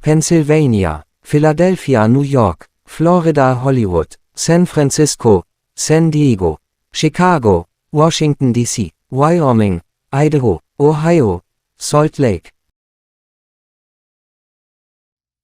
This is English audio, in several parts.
Pennsylvania, Philadelphia, New York, Florida, Hollywood, San Francisco, San Diego, Chicago, Washington, D.C., Wyoming, Idaho, Ohio, Salt Lake.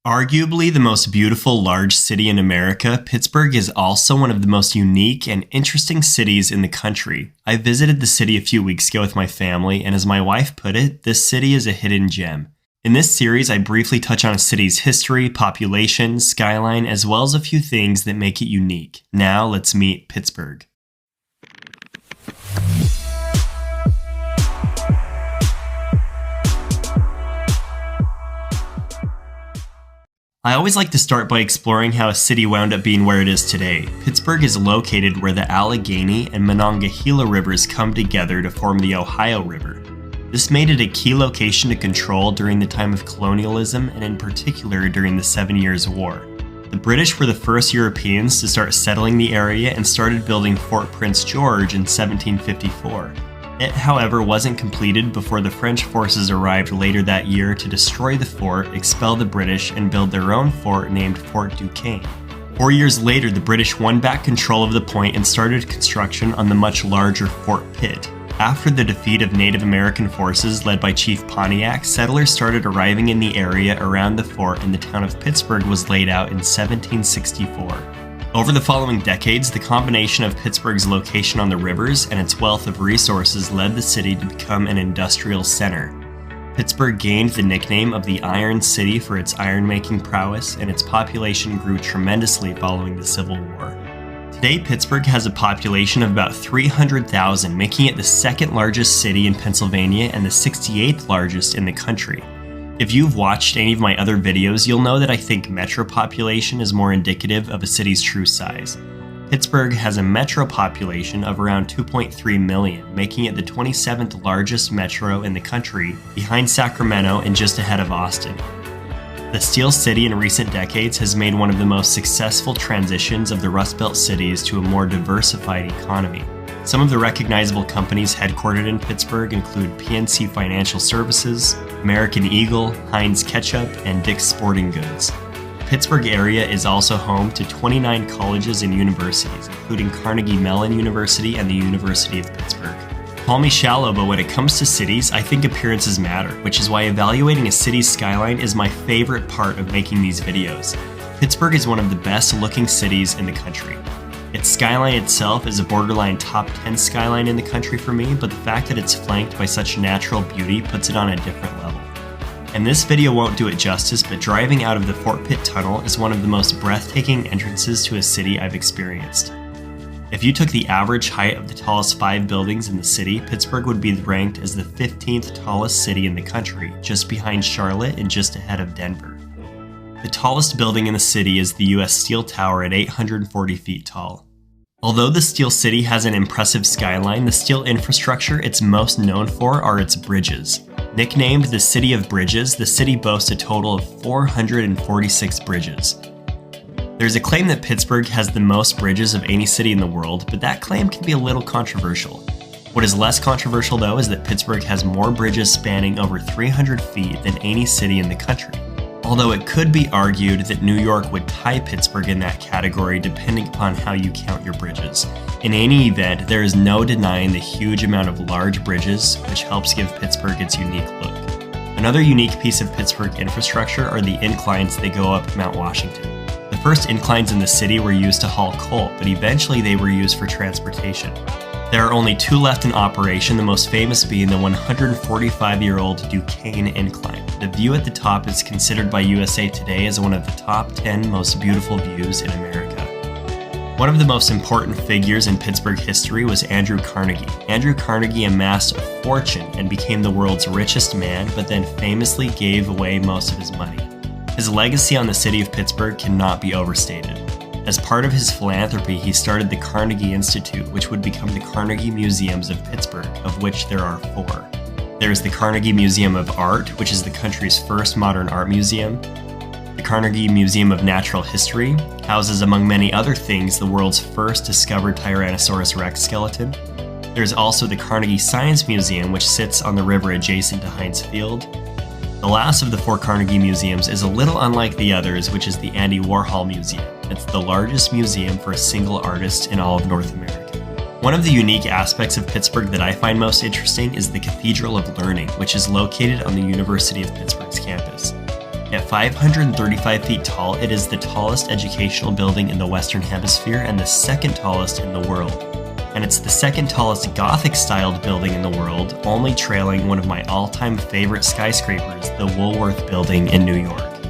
Arguably the most beautiful large city in America, Pittsburgh is also one of the most unique and interesting cities in the country. I visited the city a few weeks ago with my family, and as my wife put it, this city is a hidden gem. In this series, I briefly touch on a city's history, population, skyline, as well as a few things that make it unique. Now let's meet Pittsburgh. I always like to start by exploring how a city wound up being where it is today. Pittsburgh is located where the Allegheny and Monongahela rivers come together to form the Ohio River. This made it a key location to control during the time of colonialism and in particular during the 7 Years' War. The British were the first Europeans to start settling the area and started building Fort Prince George in 1754. It, however, wasn't completed before the French forces arrived later that year to destroy the fort, expel the British, and build their own fort named Fort Duquesne. 4 years later, the British won back control of the point and started construction on the much larger Fort Pitt. After the defeat of Native American forces led by Chief Pontiac, settlers started arriving in the area around the fort, and the town of Pittsburgh was laid out in 1764. Over the following decades, the combination of Pittsburgh's location on the rivers and its wealth of resources led the city to become an industrial center. Pittsburgh gained the nickname of the Iron City for its iron-making prowess, and its population grew tremendously following the Civil War. Today, Pittsburgh has a population of about 300,000, making it the second largest city in Pennsylvania and the 68th largest in the country. If you've watched any of my other videos, you'll know that I think metro population is more indicative of a city's true size. Pittsburgh has a metro population of around 2.3 million, making it the 27th largest metro in the country, behind Sacramento and just ahead of Austin. The Steel City in recent decades has made one of the most successful transitions of the Rust Belt cities to a more diversified economy. Some of the recognizable companies headquartered in Pittsburgh include PNC Financial Services, American Eagle, Heinz Ketchup, and Dick's Sporting Goods. The Pittsburgh area is also home to 29 colleges and universities, including Carnegie Mellon University and the University of Pittsburgh. Call me shallow, but when it comes to cities, I think appearances matter, which is why evaluating a city's skyline is my favorite part of making these videos. Pittsburgh is one of the best looking cities in the country. Its skyline itself is a borderline top 10 skyline in the country for me, but the fact that it's flanked by such natural beauty puts it on a different level. And this video won't do it justice, but driving out of the Fort Pitt Tunnel is one of the most breathtaking entrances to a city I've experienced. If you took the average height of the tallest 5 buildings in the city, Pittsburgh would be ranked as the 15th tallest city in the country, just behind Charlotte and just ahead of Denver. The tallest building in the city is the U.S. Steel Tower at 840 feet tall. Although the Steel City has an impressive skyline, the steel infrastructure it's most known for are its bridges. Nicknamed the City of Bridges, the city boasts a total of 446 bridges. There's a claim that Pittsburgh has the most bridges of any city in the world, but that claim can be a little controversial. What is less controversial though is that Pittsburgh has more bridges spanning over 300 feet than any city in the country. Although it could be argued that New York would tie Pittsburgh in that category depending upon how you count your bridges. In any event, there is no denying the huge amount of large bridges, which helps give Pittsburgh its unique look. Another unique piece of Pittsburgh infrastructure are the inclines that go up Mount Washington. The first inclines in the city were used to haul coal, but eventually they were used for transportation. There are only 2 left in operation, the most famous being the 145-year-old Duquesne Incline. The view at the top is considered by USA Today as one of the top 10 most beautiful views in America. One of the most important figures in Pittsburgh history was Andrew Carnegie. Andrew Carnegie amassed a fortune and became the world's richest man, but then famously gave away most of his money. His legacy on the city of Pittsburgh cannot be overstated. As part of his philanthropy, he started the Carnegie Institute, which would become the Carnegie Museums of Pittsburgh, of which there are 4. There is the Carnegie Museum of Art, which is the country's first modern art museum. The Carnegie Museum of Natural History houses, among many other things, the world's first discovered Tyrannosaurus Rex skeleton. There's also the Carnegie Science Museum, which sits on the river adjacent to Heinz Field. The last of the 4 Carnegie museums is a little unlike the others, which is the Andy Warhol Museum. It's the largest museum for a single artist in all of North America. One of the unique aspects of Pittsburgh that I find most interesting is the Cathedral of Learning, which is located on the University of Pittsburgh's campus. At 535 feet tall, it is the tallest educational building in the Western Hemisphere and the second tallest in the world. And it's the second tallest Gothic-styled building in the world, only trailing one of my all-time favorite skyscrapers, the Woolworth Building in New York.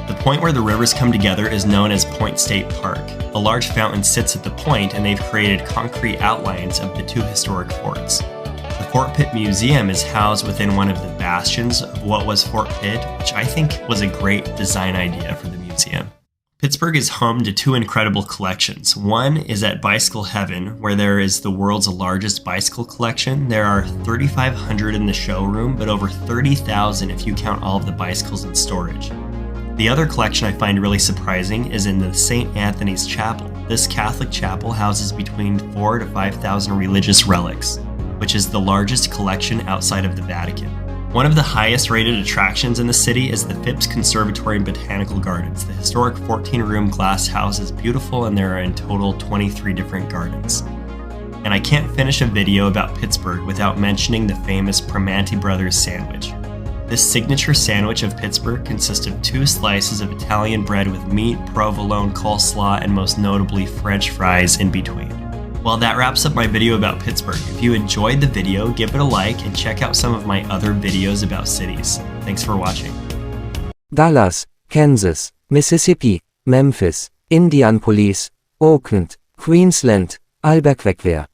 The point where the rivers come together is known as Point State Park. A large fountain sits at the point, and they've created concrete outlines of the 2 historic forts. The Fort Pitt Museum is housed within one of the bastions of what was Fort Pitt, which I think was a great design idea for the museum. Pittsburgh is home to 2 incredible collections. One is at Bicycle Heaven, where there is the world's largest bicycle collection. There are 3,500 in the showroom, but over 30,000 if you count all of the bicycles in storage. The other collection I find really surprising is in the St. Anthony's Chapel. This Catholic chapel houses between 4,000 to 5,000 religious relics, which is the largest collection outside of the Vatican. One of the highest rated attractions in the city is the Phipps Conservatory and Botanical Gardens. The historic 14-room glass house is beautiful, and there are in total 23 different gardens. And I can't finish a video about Pittsburgh without mentioning the famous Primanti Brothers sandwich. This signature sandwich of Pittsburgh consists of 2 slices of Italian bread with meat, provolone, coleslaw, and most notably French fries in between. Well, that wraps up my video about Pittsburgh. If you enjoyed the video, give it a like and check out some of my other videos about cities. Thanks for watching. Dallas, Kansas, Mississippi, Memphis, Indianapolis, Oakland, Queensland, Albuquerque.